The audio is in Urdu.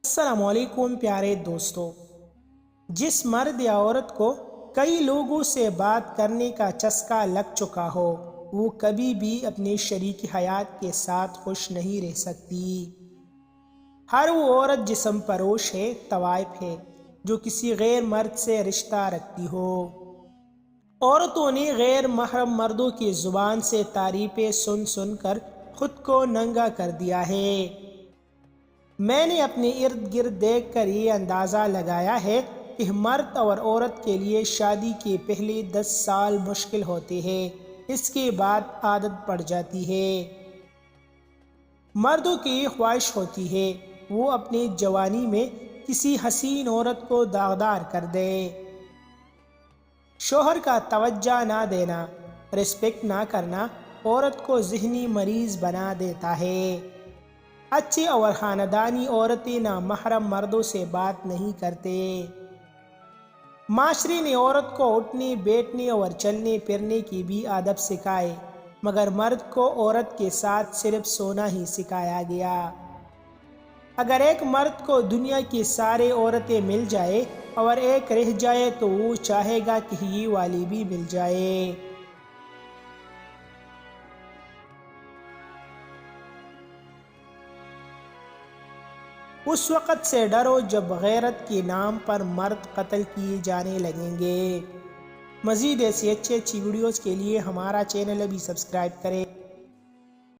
السلام علیکم پیارے دوستو۔ جس مرد یا عورت کو کئی لوگوں سے بات کرنے کا چسکا لگ چکا ہو وہ کبھی بھی اپنے شریک حیات کے ساتھ خوش نہیں رہ سکتی۔ ہر وہ عورت جسم پروش ہے، طوائف ہے، جو کسی غیر مرد سے رشتہ رکھتی ہو۔ عورتوں نے غیر محرم مردوں کی زبان سے تعریفیں سن سن کر خود کو ننگا کر دیا ہے۔ میں نے اپنے ارد گرد دیکھ کر یہ اندازہ لگایا ہے کہ مرد اور عورت کے لیے شادی کے پہلے 10 سال مشکل ہوتے ہیں، اس کے بعد عادت پڑ جاتی ہے۔ مردوں کی یہ خواہش ہوتی ہے وہ اپنی جوانی میں کسی حسین عورت کو داغدار کر دے۔ شوہر کا توجہ نہ دینا، رسپیکٹ نہ کرنا عورت کو ذہنی مریض بنا دیتا ہے۔ اچھی اور خاندانی عورتیں نامحرم مردوں سے بات نہیں کرتے۔ معاشرے نے عورت کو اٹھنے بیٹھنے اور چلنے پھرنے کی بھی آداب سکھائے، مگر مرد کو عورت کے ساتھ صرف سونا ہی سکھایا گیا۔ اگر ایک مرد کو دنیا کی ساری عورتیں مل جائے اور ایک رہ جائے تو وہ چاہے گا کہ یہ والی بھی مل جائے۔ اس وقت سے ڈرو جب غیرت کے نام پر مرد قتل کیے جانے لگیں گے۔ مزید ایسی اچھی ویڈیوز کے لیے ہمارا چینل ابھی سبسکرائب کریں۔